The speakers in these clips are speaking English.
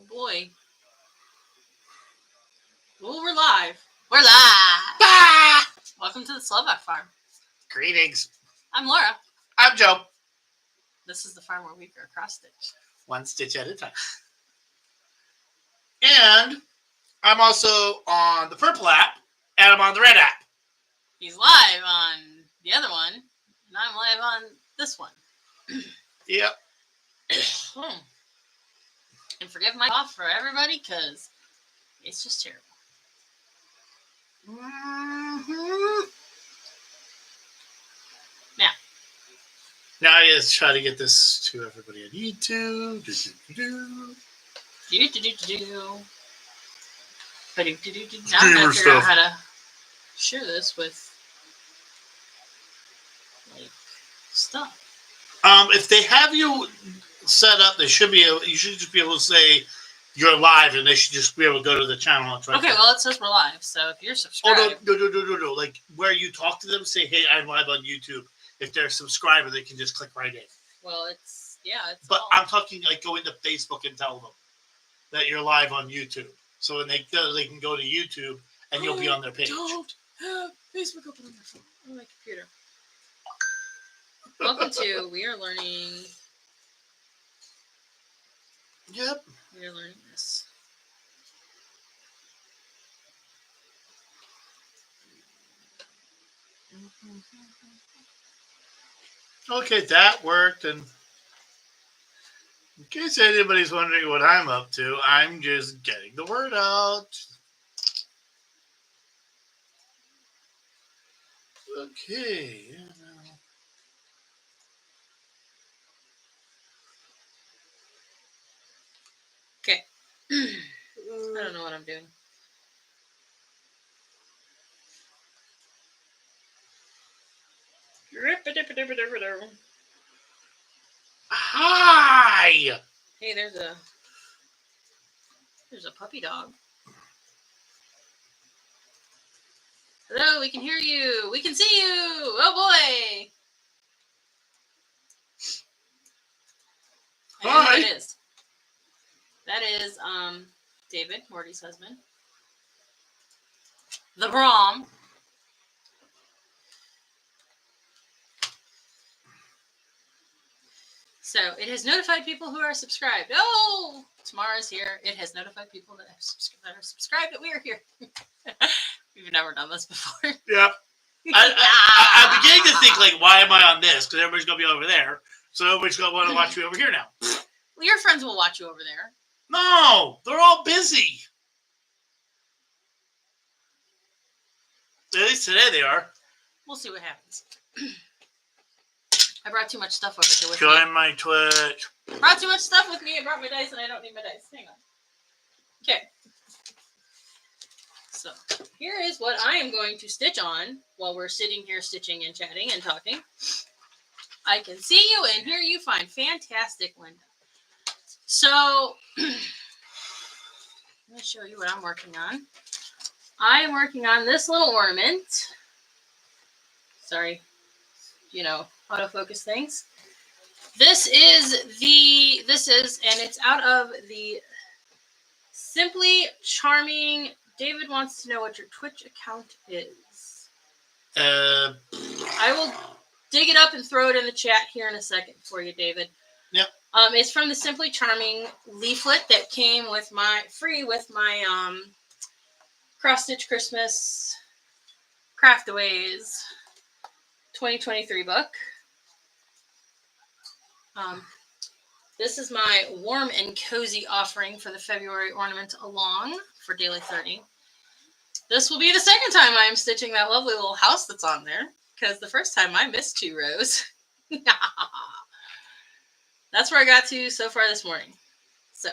boy. Ooh, we're live. We're live. Ah! Welcome to the Slovak Farm. Greetings. I'm Laura. I'm Joe. This is the farm where we grow cross stitch. One stitch at a time. And I'm also on the purple app, and I'm on the red app. He's live on the other one, and I'm live on this one. Yep. And forgive my cough for everybody, because it's just terrible. Mm-hmm. Now I just try to get this to everybody on YouTube. Now I'm going to figure out how to share this with stuff. If they have you set up, they should be able. You should just be able to say you're live, and they should just be able to go to the channel. And Okay, well, it says we're live, so if you're subscribed... Oh, no. Like, where you talk to them, say, hey, I'm live on YouTube. If they're a subscriber, they can just click right in. Well, it's... But I'm talking, like, go into Facebook and tell them that you're live on YouTube. So when they go, they can go to YouTube, and you'll be on their page. Don't have Facebook open on my phone, on my computer. Welcome to We Are Learning... Yep. We are learning this. Okay, that worked. And in case anybody's wondering what I'm up to, I'm just getting the word out. Okay. Okay. I don't know what I'm doing. Hi! Hey, there's a puppy dog. Hello, we can hear you. We can see you. Oh boy. I know who it is. That is David, Morty's husband. The Brahm. So it has notified people who are subscribed. Oh, Tamara's here. It has notified people that are subscribed that we are here. We've never done this before. Yep. I'm beginning to think, like, why am I on this? Because everybody's going to be over there. So nobody's going to want to watch me over here now. Well, your friends will watch you over there. No, they're all busy. At least today they are. We'll see what happens. I brought too much stuff over here with Join me. my Twitch. Brought too much stuff with me. I brought my dice and I don't need my dice. Hang on. Okay. So here is what I am going to stitch on while we're sitting here stitching and chatting and talking. I can see you and hear you fine. Fantastic, Linda. So let me show you what I'm working on. I am working on this little ornament. Sorry, autofocus things. This is, and it's out of the Simply Charming. David wants to know what your Twitch account is. I will dig it up and throw it in the chat here in a second for you, David. Yep. It's from the Simply Charming leaflet that came with my Cross Stitch Christmas Craftaways 2023 book. This is my warm and cozy offering for the February ornament along for Daily 30. This will be the second time I am stitching that lovely little house that's on there, because the first time I missed 2 rows. That's where I got to so far this morning. So,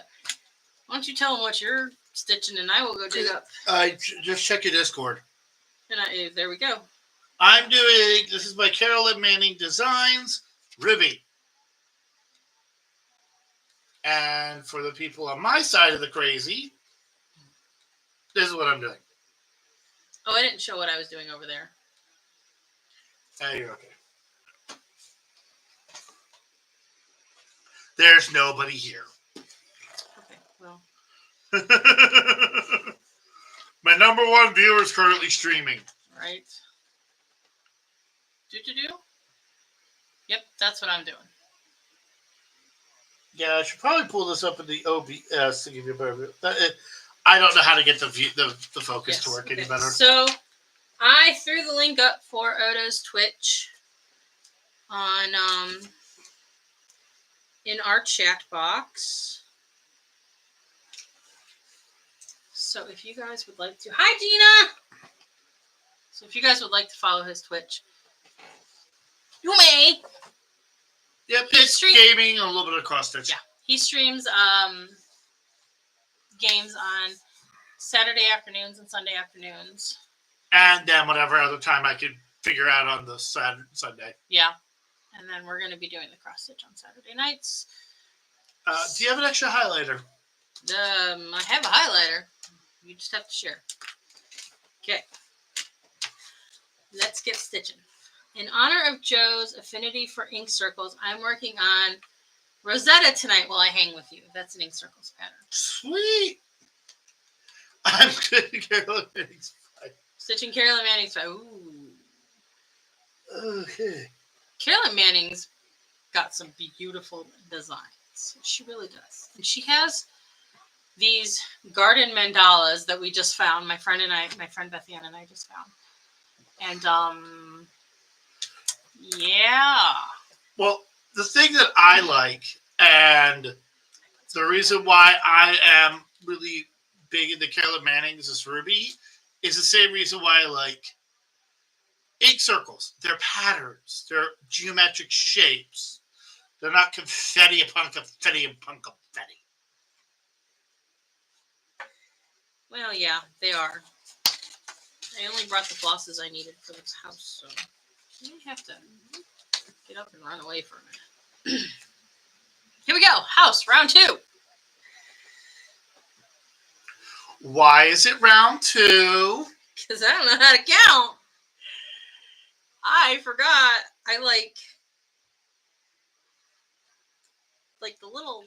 why don't you tell them what you're stitching, and I will go dig up. Just check your Discord. And there we go. I'm doing, this is by Carolyn Manning Designs, Ruby. And for the people on my side of the crazy, this is what I'm doing. Oh, I didn't show what I was doing over there. You're okay. There's nobody here. Okay, well. My number one viewer is currently streaming. Right. Do. Yep, that's what I'm doing. Yeah, I should probably pull this up in the OBS to give you a better view. I don't know how to get the focus to work any better. So I threw the link up for Odo's Twitch on in our chat box. So if you guys would like to, hi Gina. So if you guys would like to follow his Twitch, you may. Yep, it's gaming and a little bit of cross stitch. Yeah, he streams games on Saturday afternoons and Sunday afternoons. And then whatever other time I could figure out on the Sunday. Yeah. And then we're going to be doing the cross stitch on Saturday nights. Do you have an extra highlighter? I have a highlighter. You just have to share. Okay. Let's get stitching. In honor of Joe's affinity for ink circles, I'm working on Rosetta tonight while I hang with you. That's an ink circles pattern. Sweet. I'm good. Carolyn Manning's fine. Stitching Carolyn Manning's fine. Ooh. Okay. Carolyn Manning's got some beautiful designs. She really does. And she has these garden mandalas that we just found. My friend Beth Ann and I just found. And yeah. Well, the thing that I like, and the reason why I am really big into Carolyn Manning's is Ruby, is the same reason why I like ink circles. They're patterns. They're geometric shapes. They're not confetti upon confetti upon confetti. Well, yeah, they are. I only brought the flosses I needed for this house, so I may have to get up and run away for a minute. Here we go. House, round 2. Why is it round 2? Because I don't know how to count. I forgot. I like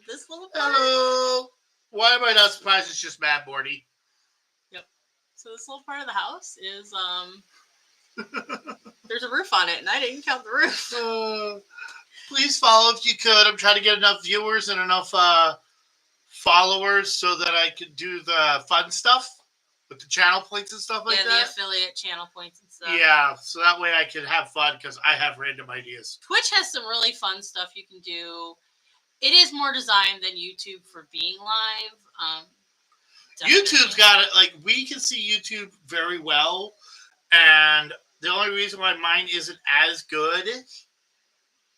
this little part. Hello. Why am I not surprised it's just Mad Morty? Yep. So this little part of the house is there's a roof on it, and I didn't count the roof. Please follow if you could. I'm trying to get enough viewers and enough followers so that I could do the fun stuff with the channel points and stuff like that. Yeah, the affiliate channel points and stuff. Yeah, so that way I can have fun because I have random ideas. Twitch has some really fun stuff you can do. It is more designed than YouTube for being live. YouTube's got it. Like, we can see YouTube very well, and the only reason why mine isn't as good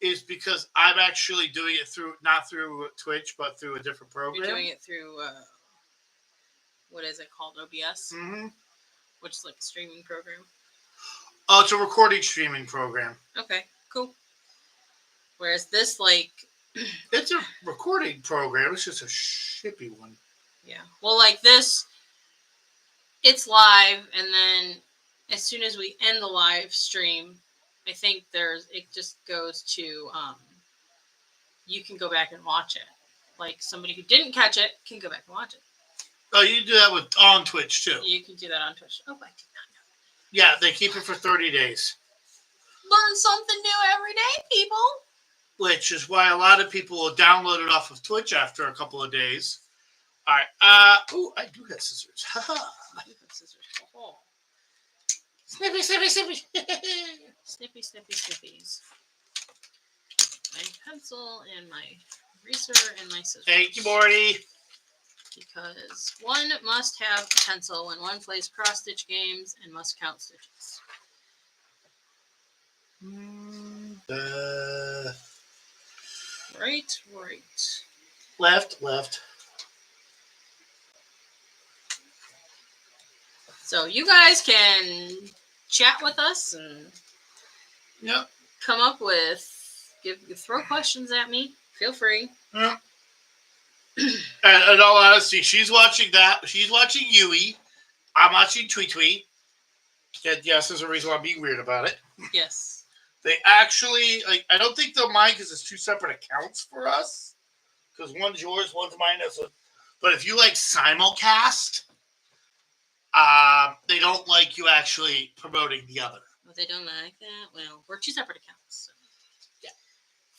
is because I'm actually doing it not through Twitch, but through a different program. You're doing it through, what is it called? OBS? Mm-hmm. Which is like a streaming program. Oh, it's a recording streaming program. Okay, cool. Whereas this, like... It's a recording program. It's just a shippy one. Yeah. Well, like this, it's live, and then as soon as we end the live stream, I think it just goes to, you can go back and watch it. Like, somebody who didn't catch it can go back and watch it. Oh, you do that on Twitch, too. You can do that on Twitch. Oh, I did not know. Yeah, they keep it for 30 days. Learn something new every day, people. Which is why a lot of people will download it off of Twitch after a couple of days. All right. Oh, I do have scissors. Haha. You have scissors. Oh. Snippy, snippy, snippy. Snippy, snippy, snippies. My pencil and my eraser and my scissors. Thank you, Morty. Because one must have a pencil when one plays cross-stitch games and must count stitches. Right. Left. So you guys can chat with us and come up with, throw questions at me. Feel free. Yeah. And in all honesty, she's watching that. She's watching Yui. I'm watching Tweet Tweet. And yes, there's a reason why I'm being weird about it. Yes. They actually, I don't think they'll mind because it's 2 separate accounts for us. Because one's yours, one's mine. But if you like simulcast, they don't like you actually promoting the other. Well, they don't like that. Well, we're two separate accounts. So. Yeah.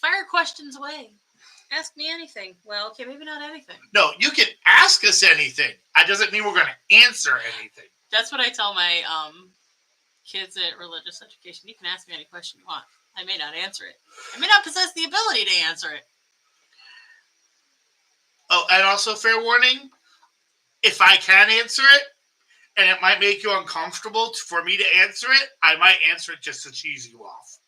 Fire questions away. Ask me anything. Well, okay, maybe not anything. No, you can ask us anything. That doesn't mean we're going to answer anything. That's what I tell my kids at religious education. You can ask me any question you want. I may not answer it. I may not possess the ability to answer it. Oh, and also fair warning, if I can answer it, and it might make you uncomfortable for me to answer it, I might answer it just to cheese you off.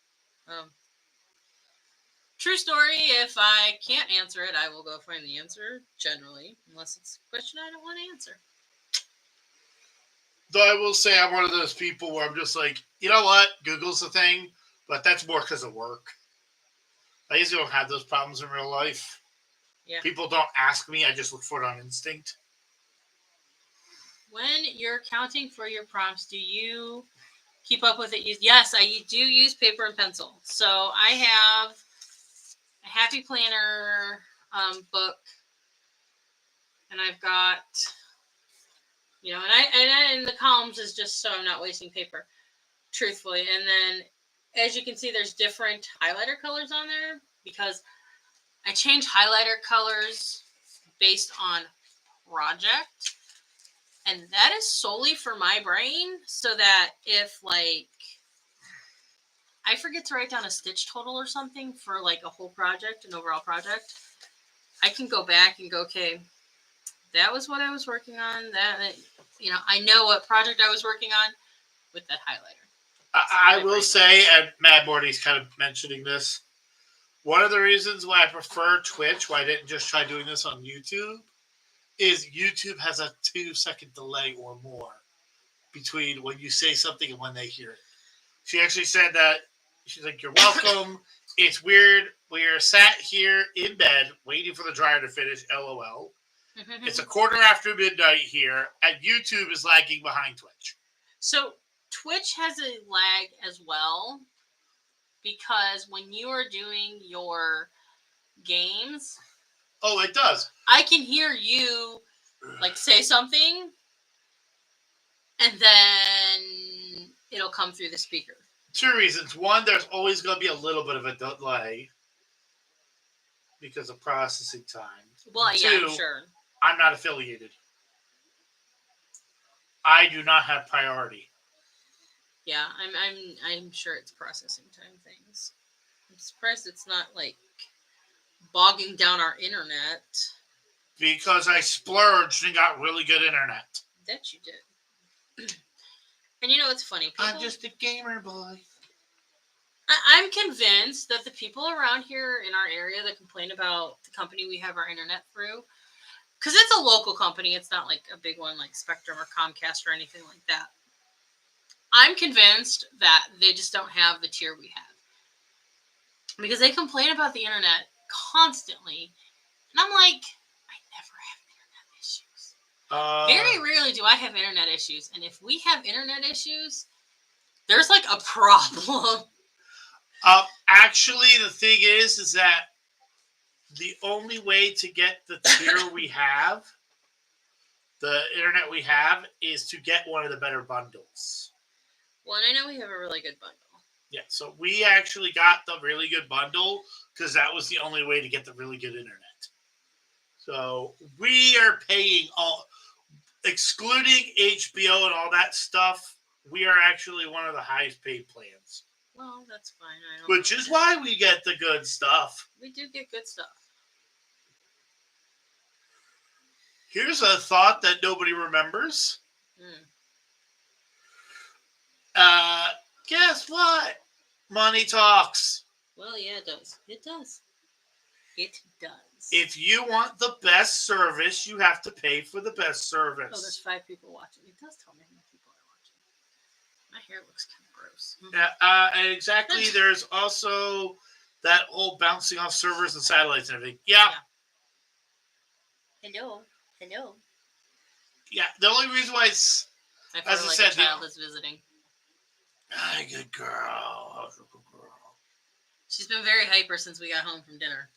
True story, if I can't answer it, I will go find the answer, generally, unless it's a question I don't want to answer. Though I will say I'm one of those people where I'm just like, you know what? Google's the thing, but that's more because of work. I usually don't have those problems in real life. Yeah. People don't ask me. I just look for it on instinct. When you're counting for your prompts, do you keep up with it? Yes, I do use paper and pencil. So I have a Happy Planner book, and I've got, and the columns is just so I'm not wasting paper, truthfully. And then, as you can see, there's different highlighter colors on there because I change highlighter colors based on project. And that is solely for my brain, so that if, like, I forget to write down a stitch total or something for, like, a whole project, an overall project, I can go back and go, okay, that was what I was working on. I know what project I was working on with that highlighter. I will say, and Mad Morty's kind of mentioning this, one of the reasons why I prefer Twitch, why I didn't just try doing this on YouTube, is YouTube has a 2-second delay or more between when you say something and when they hear it. She actually said that, she's like, you're welcome. It's weird. We're sat here in bed waiting for the dryer to finish, LOL. It's 1:15 midnight here, and YouTube is lagging behind Twitch. So Twitch has a lag as well, because when you are doing your games... Oh, it does. I can hear you, like, say something, and then it'll come through the speaker. 2 reasons. One, there's always going to be a little bit of a delay because of processing time. Well, 2, yeah, I'm sure. I'm not affiliated. I do not have priority. Yeah, I'm sure it's processing time things. I'm surprised it's not, like, bogging down our internet. Because I splurged and got really good internet. That you did. And you know what's funny? I'm just a gamer boy. I'm convinced that the people around here in our area that complain about the company we have our internet through, because it's a local company, it's not like a big one like Spectrum or Comcast or anything like that. I'm convinced that they just don't have the tier we have. Because they complain about the internet constantly. And I'm like, I never have internet issues. Very rarely do I have internet issues. And if we have internet issues, there's like a problem. Actually, the thing is that the only way to get the tier we have, the internet we have, is to get one of the better bundles. Well, and I know we have a really good bundle. Yeah, so we actually got the really good bundle because that was the only way to get the really good internet. So we are paying all, excluding HBO and all that stuff, we are actually one of the highest paid plans. Well, that's fine. Which is why we get the good stuff. We do get good stuff. Here's a thought that nobody remembers. Guess what? Money talks. Well, yeah, it does. It does. It does. If you want the best service, you have to pay for the best service. Oh, there's 5 people watching. It does tell me how many people are watching. My hair looks kind of gross. Yeah, exactly. There's also that old bouncing off servers and satellites and everything. Yeah. Hello. Hello. Yeah, the only reason why it's... I feel like a child is visiting. Hi, good girl. How's your good girl? She's been very hyper since we got home from dinner.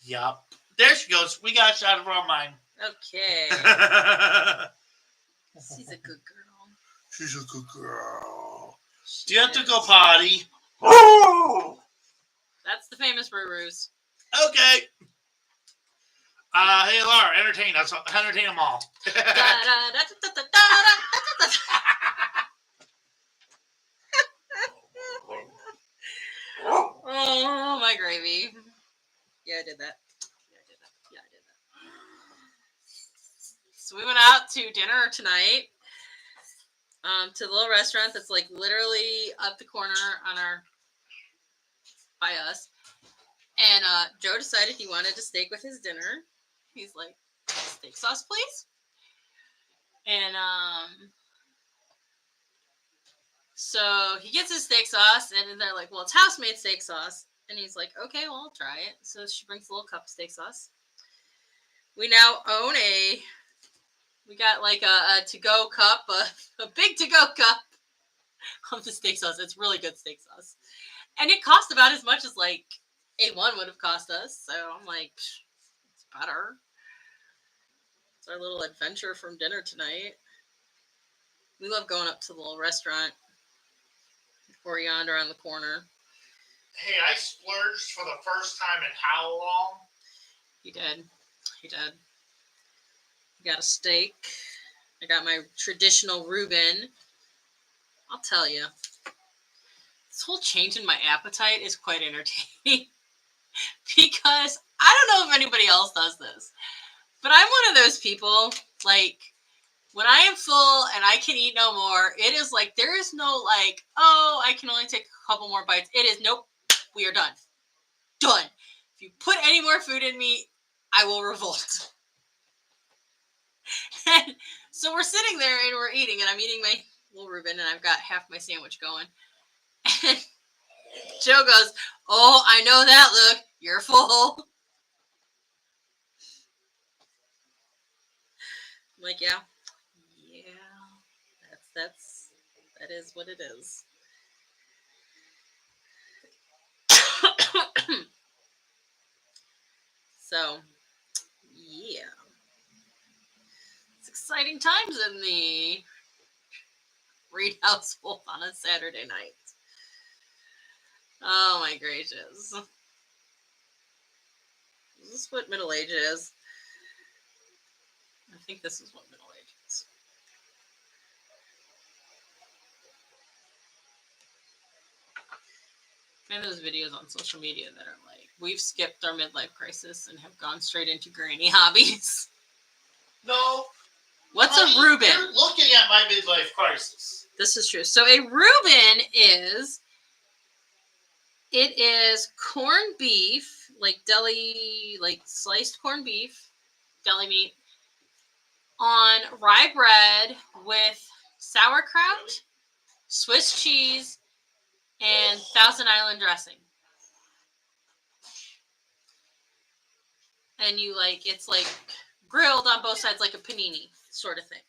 Yup. There she goes. We got a shot of her on mine. Okay. She's a good girl. She's a good girl. She Do you have to is. go potty? Oh! That's the famous Rurus. Okay. Hey, Laura, entertain us. Entertain them all. Oh, my gravy. Yeah, I did that. Yeah, I did that. So we went out to dinner tonight. To the little restaurant that's like literally up the corner on our by us. And Joe decided he wanted a steak with his dinner. He's like, steak sauce, please. And so he gets his steak sauce, and then they're like, well, it's house-made steak sauce. And he's like, okay, well, I'll try it. So she brings a little cup of steak sauce. We now own we got like a to-go cup, a big to-go cup of the steak sauce. It's really good steak sauce. And it cost about as much as like A1 would have cost us. So I'm like, it's better. It's our little adventure from dinner tonight. We love going up to the little restaurant or yonder on the corner. Hey, I splurged for the first time in how long? He did. I got a steak. I got my traditional Reuben. I'll tell you, this whole change in my appetite is quite entertaining. Because I don't know if anybody else does this, but I'm one of those people, like, when I am full and I can eat no more, it is like, there is no like, oh, I can only take a couple more bites. It is, nope, we are done. Done. If you put any more food in me, I will revolt. And so we're sitting there and we're eating, and I'm eating my little Reuben, and I've got half my sandwich going. And Joe goes, oh, I know that look. You're full. I'm like, yeah, that is what it is. So, yeah. It's exciting times in the Reed household on a Saturday night. Oh my gracious. Is this what middle age is? I think this is what middle age is. And those videos on social media that are like, we've skipped our midlife crisis and have gone straight into granny hobbies. No. What's a Reuben? You're looking at my midlife crisis. This is true. So a Reuben is corned beef, like deli, like sliced corned beef, deli meat, on rye bread with sauerkraut, Swiss cheese, and Thousand Island dressing. And you like, it's like grilled on both sides like a panini sort of thing.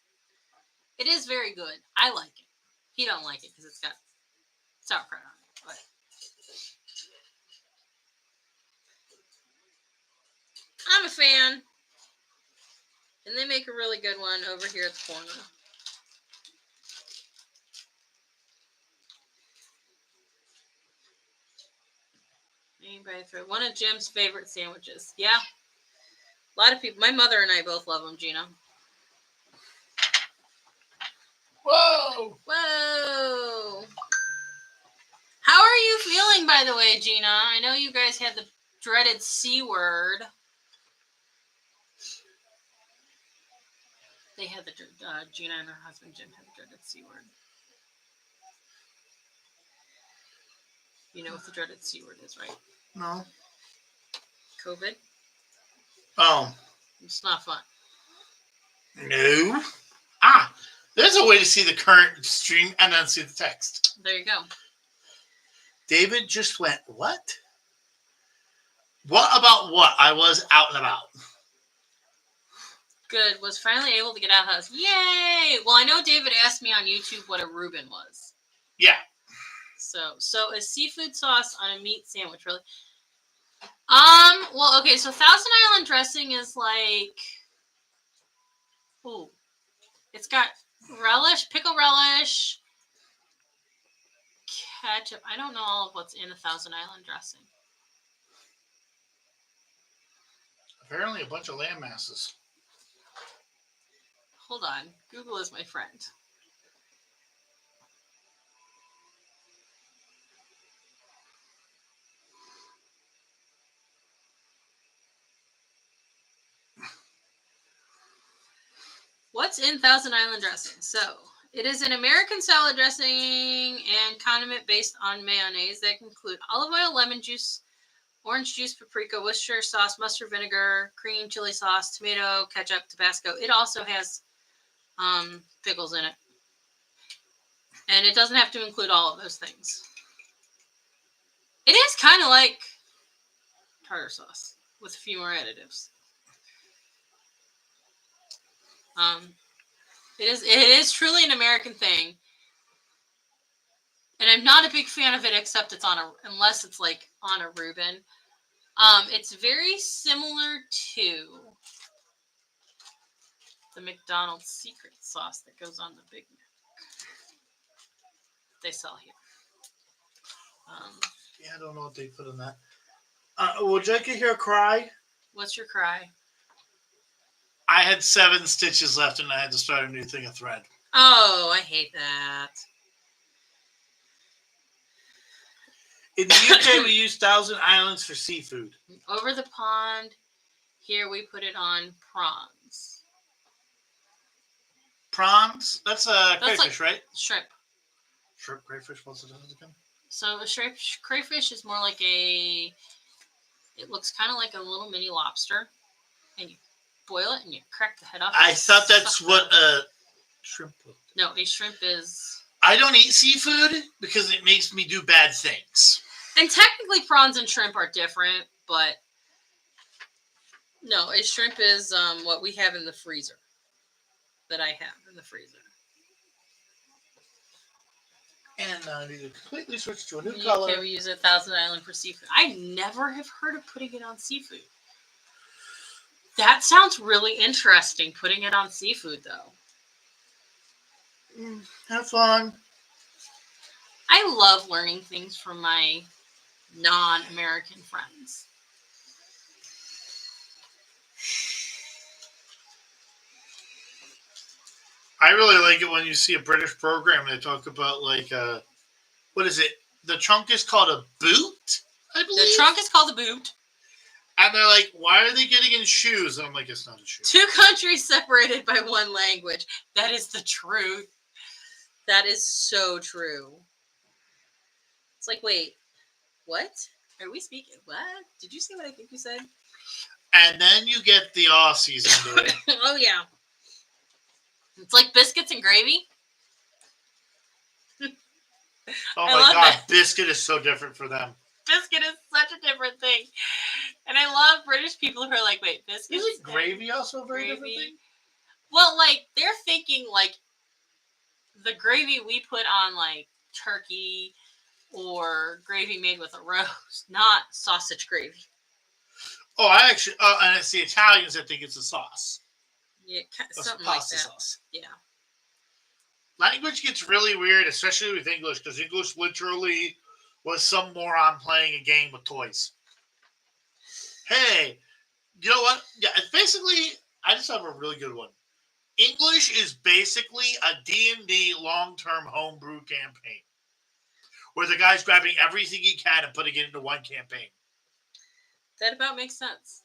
It is very good. I like it. He don't like it because it's got sauerkraut on it. But I'm a fan. And they make a really good one over here at the corner. Anybody throw one of Jim's favorite sandwiches? Yeah. A lot of people. My mother and I both love them, Gina. Whoa! Whoa! How are you feeling, by the way, Gina? I know you guys had the dreaded C word. They had the Gina and her husband Jim had the dreaded C word. You know what the dreaded C word is, right? No. COVID. Oh. It's not fun. No. There's a way to see the current stream and then see the text. There you go. David just went, what? What about what? I was out and about. Good. Was finally able to get out of the house. Yay! Well, I know David asked me on YouTube what a Reuben was. Yeah. So a seafood sauce on a meat sandwich, really. Well, okay, so Thousand Island dressing is like, ooh, it's got relish, pickle relish, ketchup. I don't know all of what's in a Thousand Island dressing. Apparently, a bunch of lamb masses. Hold on, Google is my friend. What's in Thousand Island dressing? So, it is an American salad dressing and condiment based on mayonnaise that can include olive oil, lemon juice, orange juice, paprika, Worcestershire sauce, mustard vinegar, cream, chili sauce, tomato, ketchup, Tabasco. It also has pickles in it. And it doesn't have to include all of those things. It is kind of like tartar sauce with a few more additives. It is truly an American thing. And I'm not a big fan of it except unless it's like on a Reuben. It's very similar to the McDonald's secret sauce that goes on the Big Mac. They sell here. Yeah, I don't know what they put in that. Would you like to hear a cry? What's your cry? I had 7 stitches left and I had to start a new thing of thread. Oh, I hate that. In the UK, we use Thousand Islands for seafood. Over the pond, here we put it on prawns. Prawns? That's crayfish, right? Shrimp. Shrimp, crayfish, what's the difference again? So a crayfish is more like it looks kind of like a little mini lobster. And you boil it and you crack the head off. I thought that's what a shrimp was. No, a shrimp is... I don't eat seafood because it makes me do bad things. And technically prawns and shrimp are different, but no, a shrimp is what we have in the freezer. That I have in the freezer. And I need to completely switch to a new color. Okay, we use a Thousand Island for seafood. I never have heard of putting it on seafood. That sounds really interesting, putting it on seafood, though. Have fun. I love learning things from my non-American friends. I really like it when you see a British program they talk about, like, what is it? The trunk is called a boot, I believe? The trunk is called a boot. And they're like, why are they getting in shoes? And I'm like, it's not a shoe. 2 countries separated by 1 language. That is the truth. That is so true. It's like, wait, what? Are we speaking? What? Did you say what I think you said? And then you get the Aussies into it. Oh, yeah. It's like biscuits and gravy. Oh, my God. Biscuit is so different for them. Biscuit is such a different thing. And I love British people who are like, wait, biscuits? Isn't gravy also a very different thing? Well, like, they're thinking, like, the gravy we put on, like, turkey or gravy made with a roast, not sausage gravy. Oh, I actually, and it's the Italians that think it's a sauce. Yeah, something like that. Sauce. Yeah. Language gets really weird, especially with English, because English literally was some moron playing a game with toys. Hey, you know what? Yeah, it's basically, I just have a really good one. English is basically a D&D long-term homebrew campaign, where the guy's grabbing everything he can and putting it into one campaign. That about makes sense.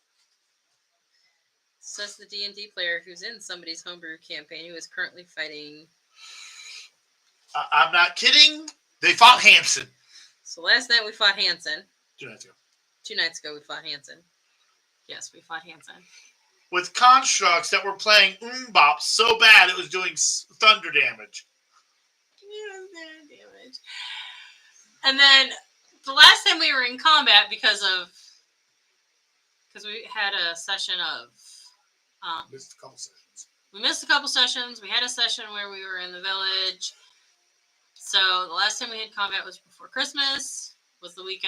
Says the D&D player who's in somebody's homebrew campaign who is currently fighting... I'm not kidding. They fought Hansen. So last night we fought Hansen. 2 nights ago. 2 nights ago we fought Hansen. Yes, we fought Hansen. With constructs that were playing Bop so bad it was doing thunder damage. And then the last time we were in combat because we had a session of... Missed a couple sessions. We missed a couple sessions. We had a session where we were in the village. So the last time we had combat was before Christmas. Was the week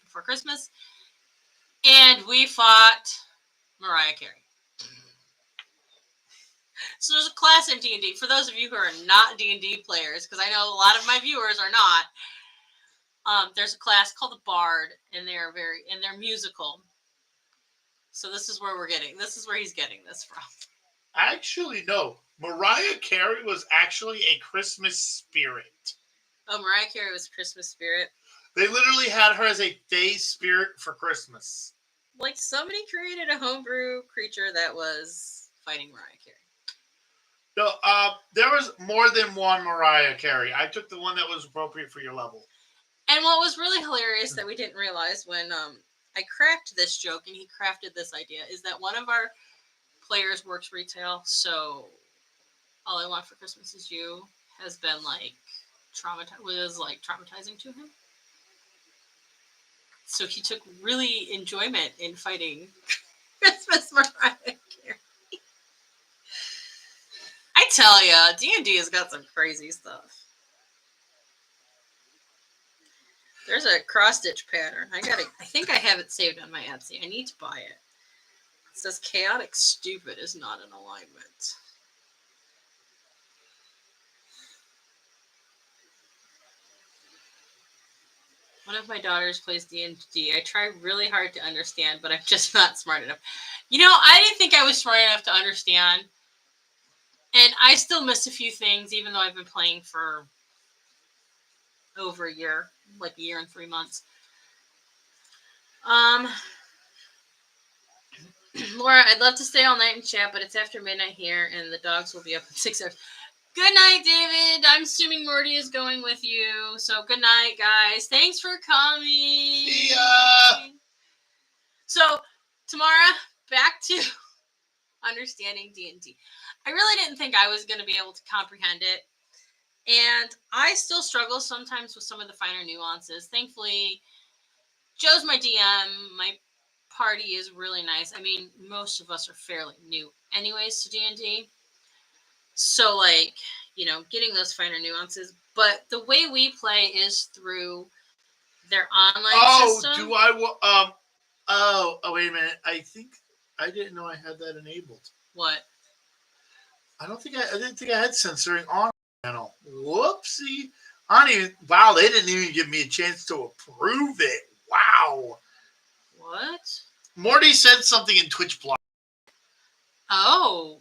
before Christmas. And we fought Mariah Carey. So there's a class in D&D. For those of you who are not D&D players, because I know a lot of my viewers are not, there's a class called the Bard, and they're musical. So this is where he's getting this from. Actually, no. Mariah Carey was actually a Christmas spirit. Oh, Mariah Carey was Christmas spirit. They literally had her as a day spirit for Christmas. Like somebody created a homebrew creature that was fighting Mariah Carey. No, there was more than one Mariah Carey. I took the one that was appropriate for your level. And what was really hilarious that we didn't realize when I cracked this joke and he crafted this idea is that one of our players works retail, so All I Want for Christmas Is You has been traumatizing to him. So he took really enjoyment in fighting Christmas Mariah Carey. I tell ya, D&D has got some crazy stuff. There's a cross-stitch pattern. I think I have it saved on my Etsy. I need to buy it. It says chaotic stupid is not in alignment. One of my daughters plays D&D. I try really hard to understand, but I'm just not smart enough. You know, I didn't think I was smart enough to understand. And I still miss a few things, even though I've been playing for over a year, like a year and 3 months. Laura, I'd love to stay all night and chat, but it's after midnight here, and the dogs will be up at 6 hours. Good night, David. I'm assuming Morty is going with you. So good night, guys. Thanks for coming. See ya. So, Tamara, back to understanding D&D. I really didn't think I was going to be able to comprehend it. And I still struggle sometimes with some of the finer nuances. Thankfully, Joe's my DM. My party is really nice. I mean, most of us are fairly new anyways to D&D. So, getting those finer nuances. But the way we play is through their online system. Wait a minute. I think I didn't know I had that enabled. What? I didn't think I had censoring on the channel. Whoopsie. They didn't even give me a chance to approve it. Wow. What? Morty said something in Twitch blog. Oh.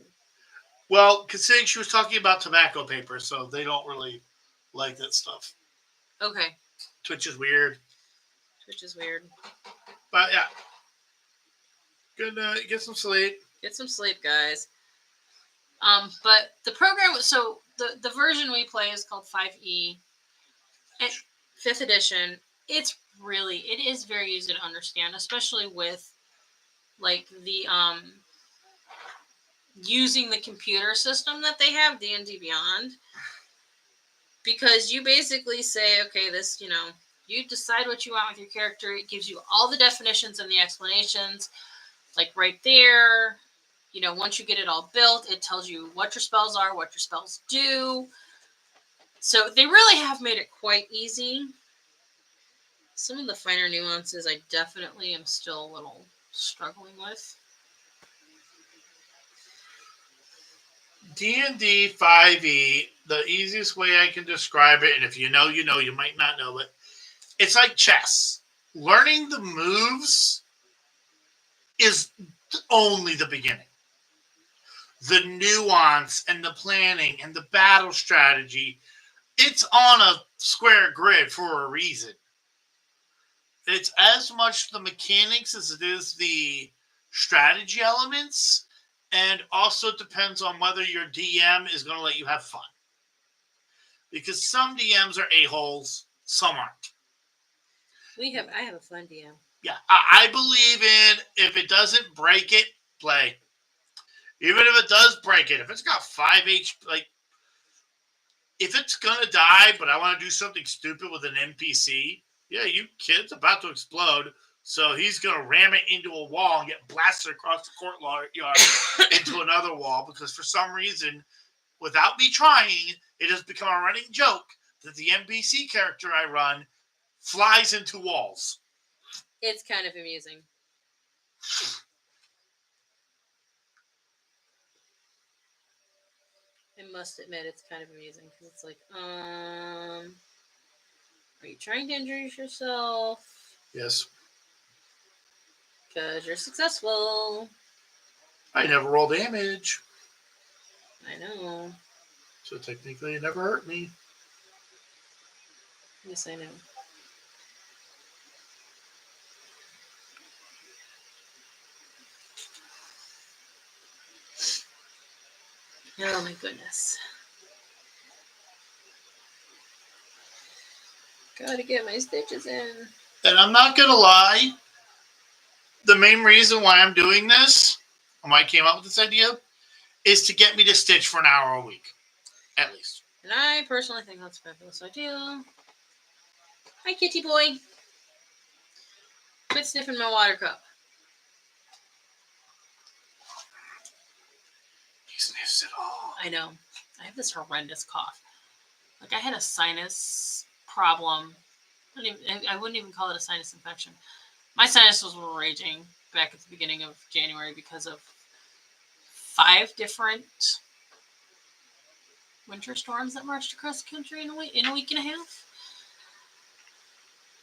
Well, considering she was talking about tobacco paper, so they don't really like that stuff. Okay. Twitch is weird. But yeah. Good night. Get some sleep. Get some sleep, guys. But the program, so the version we play is called 5e, 5th edition. It is very easy to understand, especially with the using the computer system that they have, D&D Beyond, because you basically say, okay, this, you decide what you want with your character. It gives you all the definitions and the explanations, right there. Once you get it all built, it tells you what your spells are, what your spells do. So they really have made it quite easy. Some of the finer nuances I definitely am still a little struggling with. D&D 5e, the easiest way I can describe it, and if you know, you might not know it, it's like chess. Learning the moves is only the beginning. The nuance and the planning and the battle strategy, it's on a square grid for a reason. It's as much the mechanics as it is the strategy elements. And also depends on whether your DM is going to let you have fun. Because some DMs are a-holes, some aren't. I have a fun DM. Yeah, I believe in if it doesn't break it, play. Even if it does break it, if it's got 5 HP, if it's going to die, but I want to do something stupid with an NPC, yeah, you kid's about to explode. So he's going to ram it into a wall and get blasted across the courtyard into another wall because for some reason, without me trying, it has become a running joke that the NPC character I run flies into walls. It's kind of amusing. I must admit, it's kind of amusing because it's like, are you trying to injure yourself? Yes. Because you're successful. I never roll damage. I know. So technically it never hurt me. Yes, I know. Oh my goodness. Gotta get my stitches in. And I'm not going to lie. The main reason why I'm doing this, and why I came up with this idea, is to get me to stitch for an hour a week. At least. And I personally think that's a fabulous idea. Hi, kitty boy. Quit sniffing my water cup. He sniffs it all. I know. I have this horrendous cough. Like, I had a sinus problem. I wouldn't even call it a sinus infection. My sinuses were raging back at the beginning of January because of 5 different winter storms that marched across the country in a week and a half.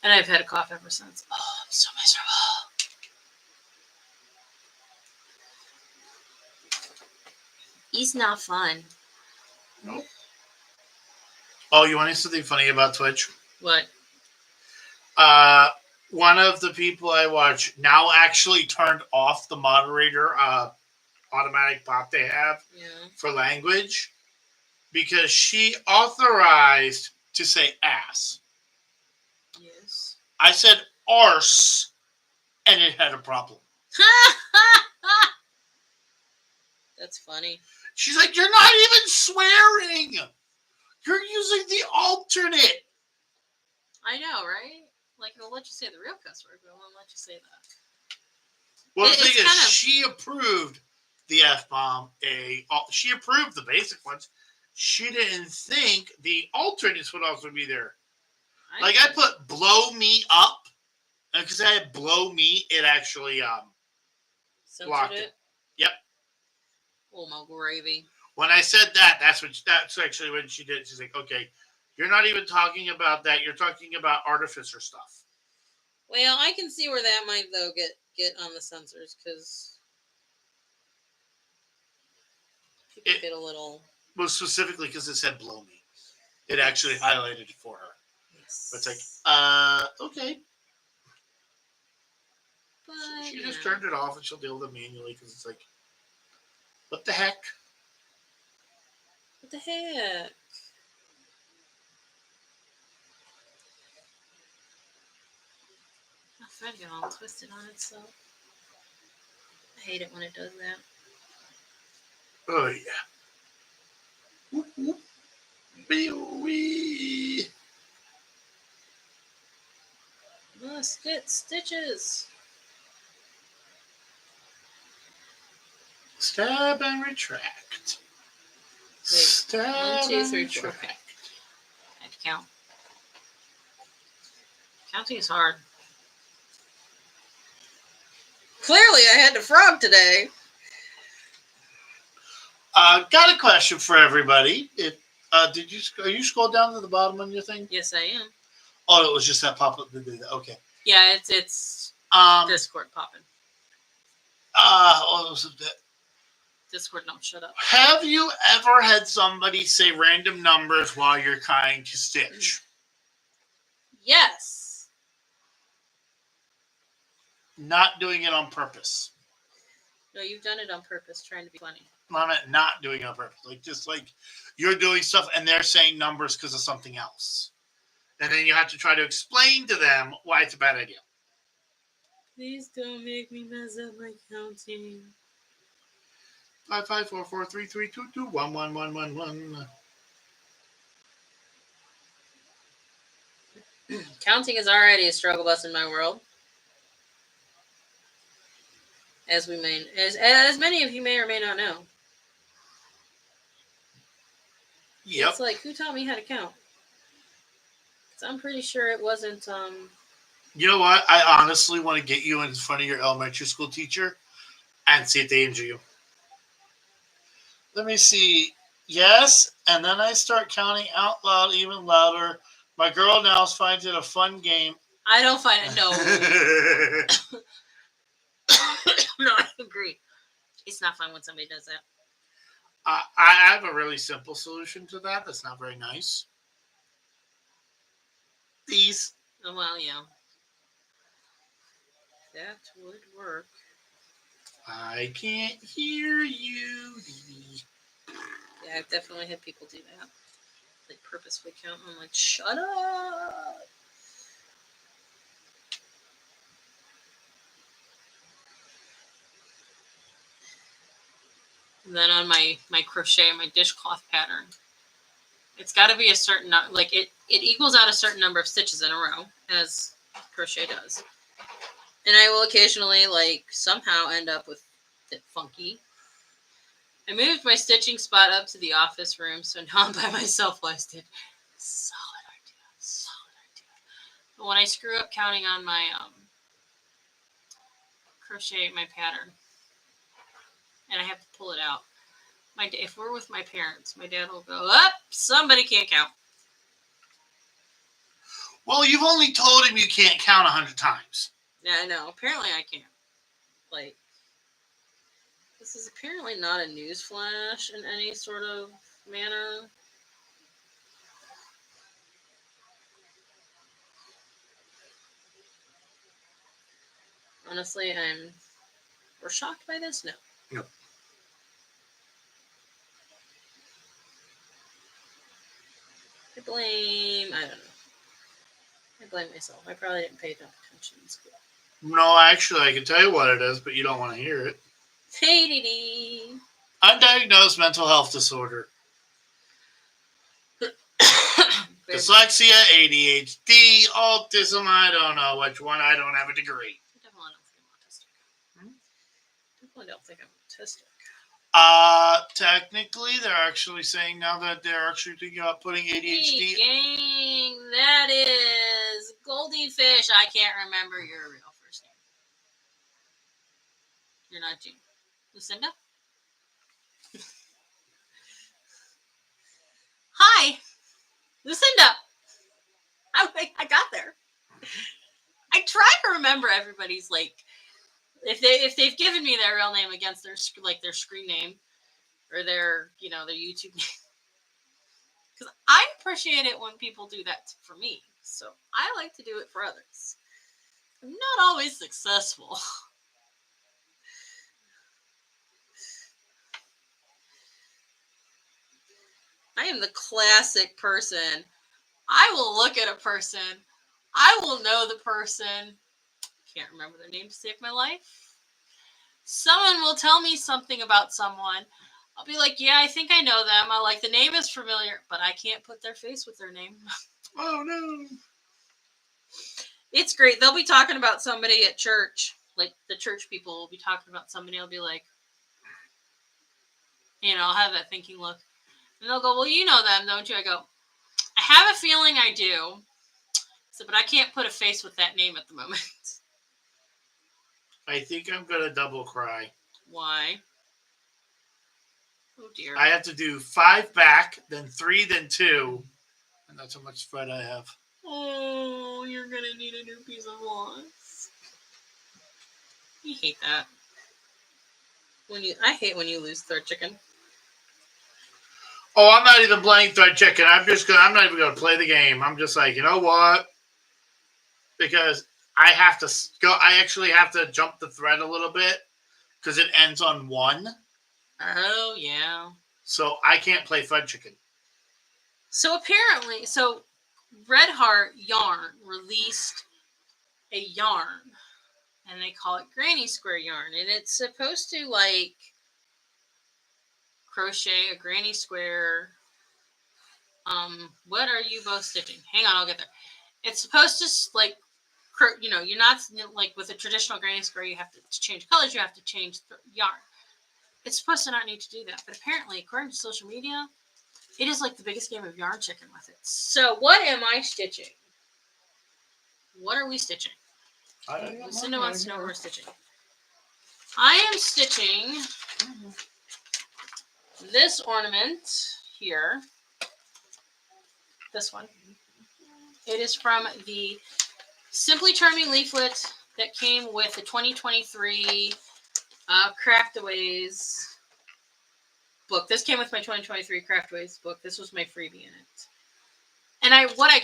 And I've had a cough ever since. Oh, I'm so miserable. It's not fun. Nope. Oh, you want to know something funny about Twitch? What? One of the people I watch now actually turned off the moderator automatic pop they have for language because she authorized to say ass. Yes. I said arse, and it had a problem. That's funny. She's like, you're not even swearing. You're using the alternate. I know, right? Like, it'll let you say the real cuss word, but it won't let you say that. Well, the thing is, she approved the F-bomb. She approved the basic ones. She didn't think the alternates would also be there. I put blow me up. And because I had blow me, it actually blocked it. Yep. Oh, my gravy. When I said that, that's actually when she did. She's like, okay, you're not even talking about that. You're talking about artificer stuff. Well, I can see where that might, though, get on the sensors, because people get a little... Well, specifically because it said blow me. It actually highlighted it for her. Yes. But it's like, okay. But, she just turned it off, and she'll deal with it manually, because it's like, what the heck? What the heck? My thread got all twisted on itself. I hate it when it does that. Oh, yeah. Whoop, whoop. Wee-wee. Must get stitches. Stab and retract. Wait, Stab 1, 2, 3, and 4. retract. I have to count. Counting is hard. Clearly, I had to frog today. Got a question for everybody. Are you scroll down to the bottom on your thing? Yes, I am. Oh, it was just that pop up that did that. Okay. Yeah, it's Discord popping. What was it? Discord, don't shut up. Have you ever had somebody say random numbers while you're trying to stitch? Yes. Not doing it on purpose. No, you've done it on purpose, trying to be funny. I meant not doing it on purpose. Just like you're doing stuff and they're saying numbers because of something else. And then you have to try to explain to them why it's a bad idea. Please don't make me mess up my counting. 5 5 4 4 3 3 2 2 1 1 1 1 1. Counting is already a struggle bus in my world. As many of you may or may not know. Yep. It's like, who taught me how to count? Because I'm pretty sure it wasn't You know what? I honestly want to get you in front of your elementary school teacher and see if they injure you. Let me see. Yes, and then I start counting out loud, even louder. My girl now finds it a fun game. I don't find it. No. No, I agree. It's not fun when somebody does that. I have a really simple solution to that. That's not very nice. These. Oh, well, yeah. That would work. I can't hear you. Yeah, I've definitely had people do that. Like purposefully count. I'm like, shut up. And then on my crochet, my dishcloth pattern, it's got to be a certain like it equals out a certain number of stitches in a row, as crochet does. And I will occasionally like somehow end up with it funky. I moved my stitching spot up to the office room, so now I'm by myself while I stitch. Solid idea. Solid idea. But when I screw up counting on my crochet my pattern, and I have to pull it out. If we're with my parents, my dad will go, up, somebody can't count. Well, you've only told him you can't count 100 times. Yeah, I know. Apparently I can't. Like, this is apparently not a news flash in any sort of manner. Honestly, we're shocked by this? No. Yep. I don't know. I blame myself. I probably didn't pay enough attention in school. No, actually, I can tell you what it is, but you don't want to hear it. Hey, Undiagnosed mental health disorder. Dyslexia, ADHD, autism, I don't know which one. I don't have a degree. I definitely don't think I'm autistic. Definitely don't think I'm autistic. Technically, they're actually saying now that they're actually thinking about putting ADHD. Hey, gang, that is Goldie Fish. I can't remember your real first name. You're not Jean. Lucinda? Hi, Lucinda. I got there. I try to remember everybody's like if they've given me their real name against their screen name or their their YouTube name, because I appreciate it when people do that for me. So I like to do it for others. I'm not always successful. I am the classic person. I will look at a person. I will know the person. Can't remember their name to save my life. Someone will tell me something about someone. I'll be like, yeah, I think I know them. I like the name is familiar, but I can't put their face with their name. Oh, no. It's great. They'll be talking about somebody at church. Like the church people will be talking about somebody. I'll be like, I'll have that thinking look. And they'll go, well, you know them, don't you? I go, I have a feeling I do. So, but I can't put a face with that name at the moment. I think I'm going to double cry. Why? Oh, dear. I have to do 5 back, then 3, then 2. And that's how much spread I have. Oh, you're going to need a new piece of loss. You hate that. I hate when you lose third chicken. Oh, I'm not even playing thread chicken. I'm not even going to play the game. I'm just like, you know what? Because I have to go. I actually have to jump the thread a little bit because it ends on 1. Oh, yeah. So I can't play thread chicken. So apparently, Red Heart Yarn released a yarn, and they call it Granny Square yarn, and it's supposed to like crochet a granny square. What are you both stitching? Hang on, I'll get there. It's supposed to like, you're not like with a traditional granny square. You have to change colors. You have to change the yarn. It's supposed to not need to do that, but apparently, according to social media, it is like the biggest game of yarn chicken with it. So, what am I stitching? What are we stitching? Lucinda wants to know what we're stitching. I am stitching this ornament here. This one. It is from the Simply Charming leaflet that came with the 2023 Craftaways book. This came with my 2023 Craftaways book. This was my freebie in it. And what I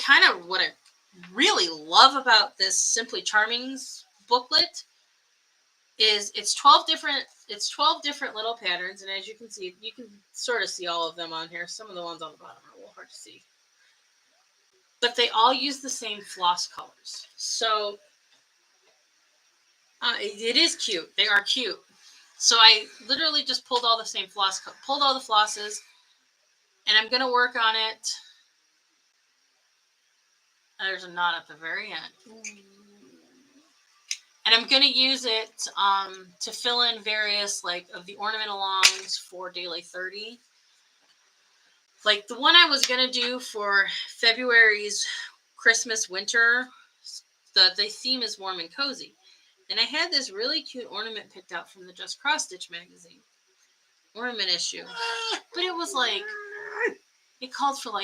really love about this Simply Charming's booklet is it's 12 different little patterns, and as you can see, you can sort of see all of them on here. Some of the ones on the bottom are a little hard to see. But they all use the same floss colors. So it is cute. They are cute. So I literally just pulled all the flosses, and I'm going to work on it. There's a knot at the very end. And I'm going to use it to fill in various, of the ornament alongs for Daily 30. Like the one I was going to do for February's Christmas winter, the theme is warm and cozy. And I had this really cute ornament picked out from the Just Cross Stitch magazine ornament issue. But it was it called for 4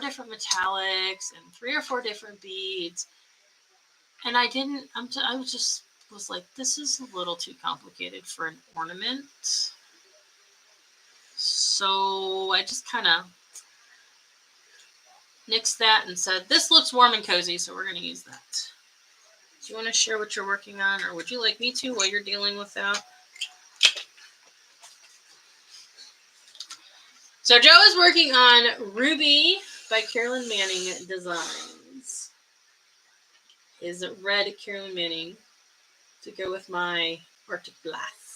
different metallics and 3 or 4 different beads. And was like, this is a little too complicated for an ornament. So I just kind of nixed that and said, this looks warm and cozy, so we're going to use that. Do you want to share what you're working on, or would you like me to while you're dealing with that? So Joe is working on Ruby by Carolyn Manning Designs. Is red Carolyn Manning to go with my Arctic Blast.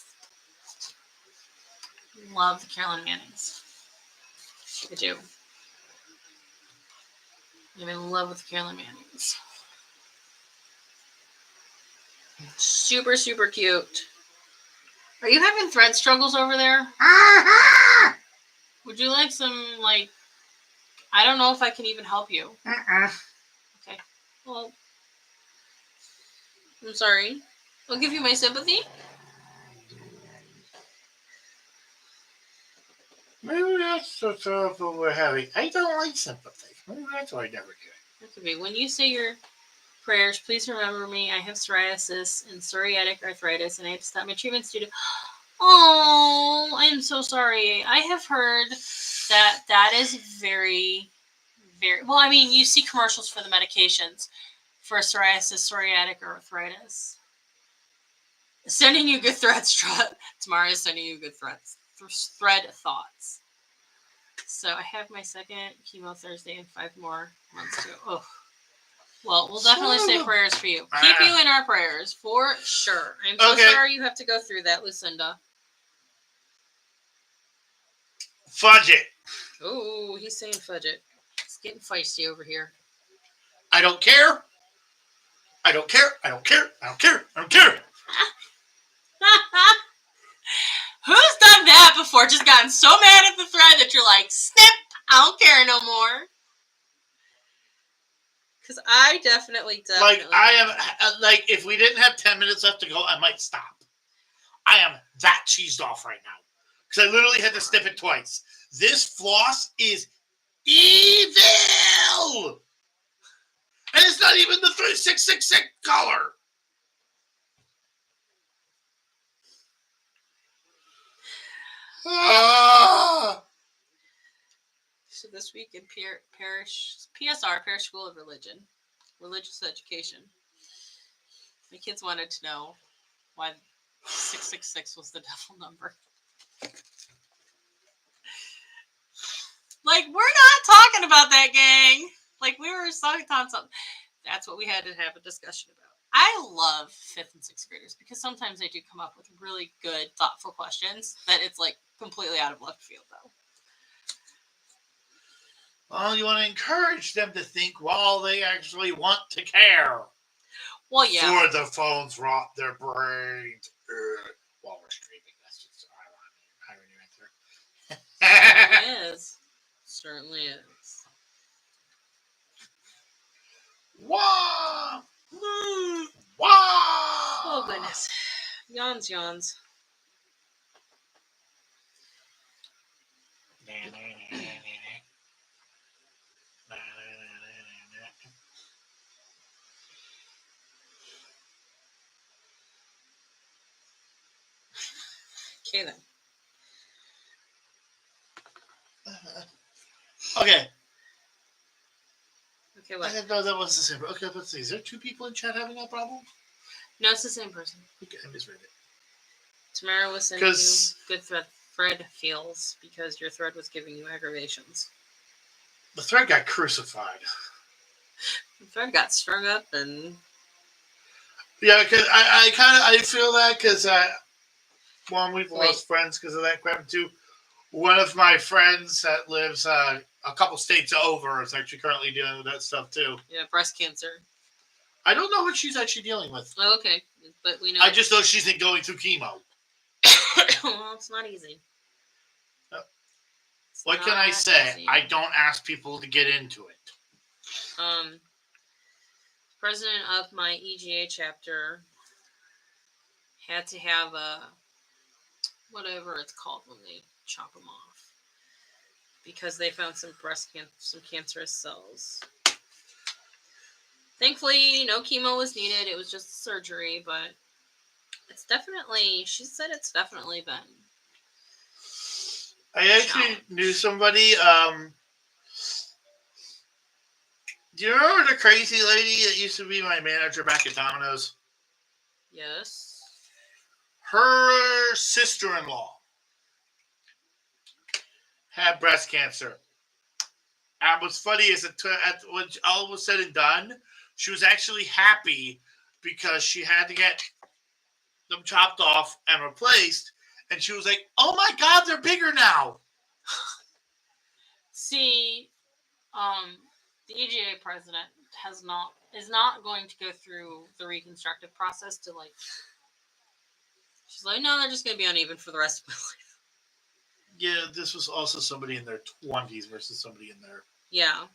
Love the Carolyn Mannings. I do. I'm in love with the Carolyn Mannings. Super, super cute. Are you having thread struggles over there? Would you like some, I don't know if I can even help you. Okay. Well, I'm sorry. I'll give you my sympathy. Maybe that's the trouble we're having. I don't like sympathy. Maybe that's why I never get it. That could be. When you say your prayers, please remember me. I have psoriasis and psoriatic arthritis, and I have to stop my treatments due to... Oh, I am so sorry. I have heard that is very, very... Well, I mean, you see commercials for the medications for psoriasis, psoriatic, or arthritis. Sending you good threads. Tamara is sending you good threads. Thread thoughts. So I have my second chemo Thursday and 5 more months to go. Oh. Well, we'll definitely say prayers for you. Keep you in our prayers, for sure. I'm so sorry you have to go through that, Lucinda. Fudge it. Oh, he's saying fudge it. It's getting feisty over here. I don't care. I don't care. I don't care. I don't care. I don't care. Who's done that before? Just gotten so mad at the thread that you're like, snip, I don't care no more. Because I definitely. I am, if we didn't have 10 minutes left to go, I might stop. I am that cheesed off right now. Because I literally had to snip it twice. This floss is evil! And it's not even the 3666 color. So this week in PSR, Parish School of Religion, Religious Education, the kids wanted to know why 666 was the devil number. We're not talking about that, gang. We were talking on something. That's what we had to have a discussion about. I love 5th and 6th graders because sometimes they do come up with really good, thoughtful questions that it's completely out of left field, though. Well, you want to encourage them to think while they actually want to care. Well, yeah. Before the phones rot their brains. While we're streaming, that's just irony right there. It is. Certainly is. Wow! goodness. Yawns. Okay then. Okay. Okay, I what? didn't know that was the same. Okay, let's see. Is there two people in chat having that problem? No, it's the same person. Okay, I misread it. Tamara was sending you 'Cause- good thread feels because your thread was giving you aggravations. The thread got crucified. The thread got strung up and Yeah, because I feel that because one, we've lost friends because of that crap too. One of my friends that lives a couple states over is actually currently dealing with that stuff too. yeah, breast cancer. I don't know what she's actually dealing with. Oh, okay, but we know. I just know she's been going through chemo. Well, it's not easy. What can I say? Easy. I don't ask people to get into it. President of my EGA chapter had to have a whatever it's called when they chop them off because they found some some cancerous cells. Thankfully, no chemo was needed. It was just surgery, but it's definitely. She said it's definitely been. I actually knew somebody. Do you remember the crazy lady that used to be my manager back at Domino's? Yes. Her sister-in-law had breast cancer. And what's funny is that when all was said and done, she was actually happy because she had to get them chopped off and replaced. And she was like, "Oh my God, they're bigger now." See, the EGA president is not going to go through the reconstructive process to like. She's like, no, they're just going to be uneven for the rest of my life. Yeah, this was also somebody in their 20s versus somebody in their. Yeah,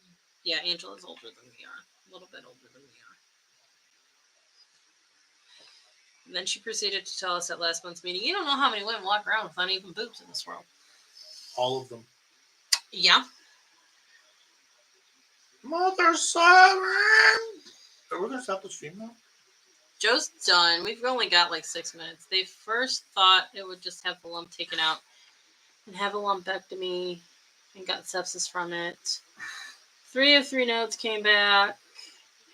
Angela's older than we are, a little bit older than we are. And then she proceeded to tell us at last month's meeting, you don't know how many women walk around with uneven boobs in this world. All of them. Yeah. Mother Siren! Are we going to stop the stream now? Joe's done. We've only got like 6 minutes. They first thought it would just have the lump taken out and have a lumpectomy and got sepsis from it. 3 of 3 nodes came back,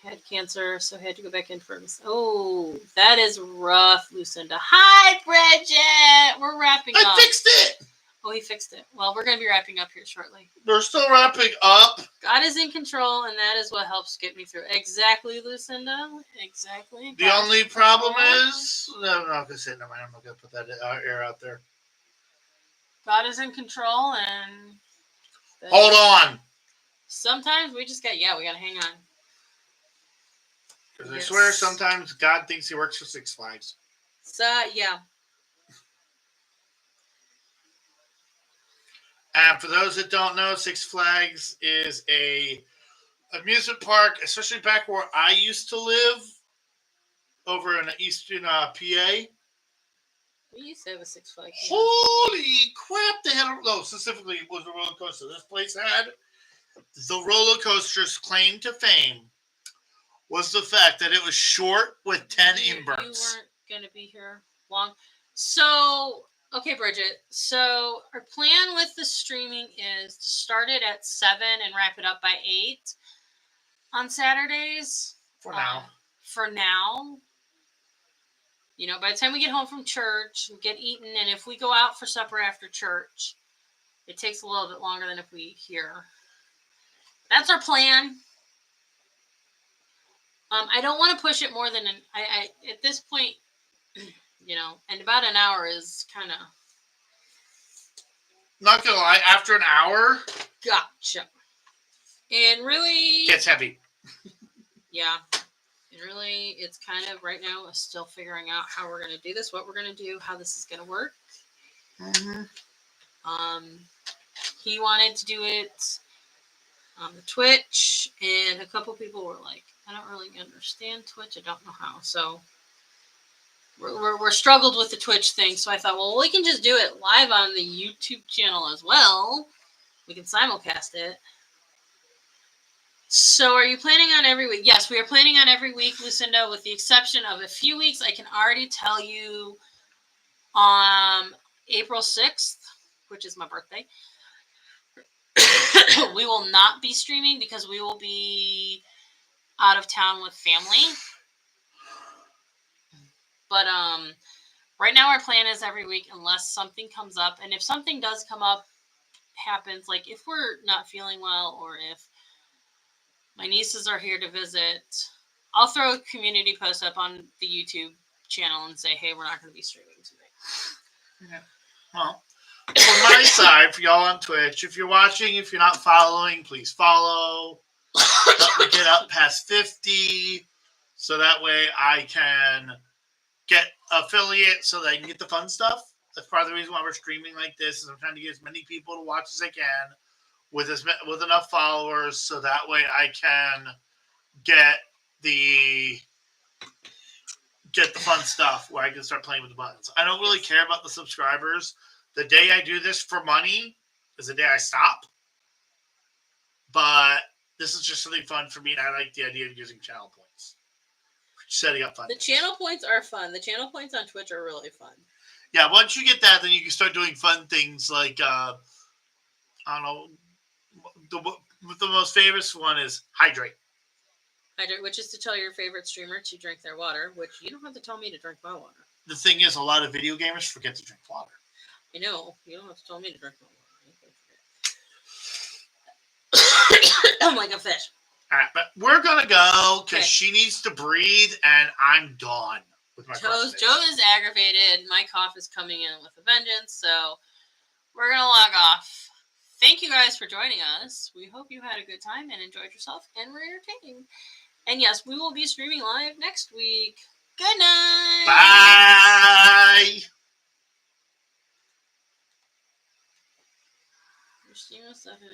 had cancer, so had to go back in for this. Oh, that is rough, Lucinda. Hi, Bridget! We're wrapping up. I fixed it! Oh, he fixed it. Well, we're going to be wrapping up here shortly. We're still wrapping up. God is in control, and that is what helps get me through. Exactly, Lucinda. Exactly. The only problem is... No, I'm not going to say it. No, I'm not going to put that air out there. God is in control, and... Hold on. Sometimes we just we got to hang on. Because I swear sometimes God thinks he works for Six Flags. So, yeah. And for those that don't know, Six Flags is a amusement park, especially back where I used to live, over in eastern PA. We used to have a Six Flags. Holy crap! They had specifically it was a roller coaster. This place had the roller coaster's claim to fame was the fact that it was short with 10 inverts. You weren't going to be here long. So, okay, Bridget. So, our plan with the streaming is to start it at 7 and wrap it up by 8 on Saturdays. For now. For now. You know, by the time we get home from church, we get eaten, and if we go out for supper after church, it takes a little bit longer than if we eat here. That's our plan. I don't want to push it more than I at this point, you know, and about an hour is kind of. Not gonna lie, after an hour. Gotcha. And really. Gets heavy. Yeah. And really, it's kind of right now still figuring out how we're going to do this, what we're going to do, how this is going to work. Mm-hmm. He wanted to do it on the Twitch, and a couple people were like, I don't really understand Twitch. I don't know how. So we're struggled with the Twitch thing, so I thought, well, we can just do it live on the YouTube channel as well. We can simulcast it. So, are you planning on every week? Yes, we are planning on every week, Lucinda, with the exception of a few weeks. I can already tell you, April 6th, which is my birthday, we will not be streaming because we will be out of town with family. But right now our plan is every week unless something comes up. And if something does come up, happens, like if we're not feeling well or if my nieces are here to visit, I'll throw a community post up on the YouTube channel and say, hey, we're not going to be streaming today. Yeah. Well, from my side, for y'all on Twitch, if you're watching, if you're not following, please follow. Help me get up past 50, so that way I can get affiliate, so that I can get the fun stuff. That's part of the reason why we're streaming like this. Is I'm trying to get as many people to watch as I can with enough followers, so that way I can get the fun stuff where I can start playing with the buttons. I don't really care about the subscribers. The day I do this for money is the day I stop. But this is just something fun for me, and I like the idea of using channel points. Setting up fun. The channel points are fun. The channel points on Twitch are really fun. Yeah, once you get that, then you can start doing fun things like, I don't know, the most famous one is hydrate. Hydrate, which is to tell your favorite streamer to drink their water, which you don't have to tell me to drink my water. The thing is, a lot of video gamers forget to drink water. I know. You don't have to tell me to drink my water. I'm like a fish. All right, but we're going to go because Okay. she needs to breathe, and I'm done with my Joe questions. is aggravated. My cough is coming in with a vengeance, so we're going to log off. Thank you guys for joining us. We hope you had a good time and enjoyed yourself and were entertained. And yes, we will be streaming live next week. Good night. Bye. You're streaming stuff in.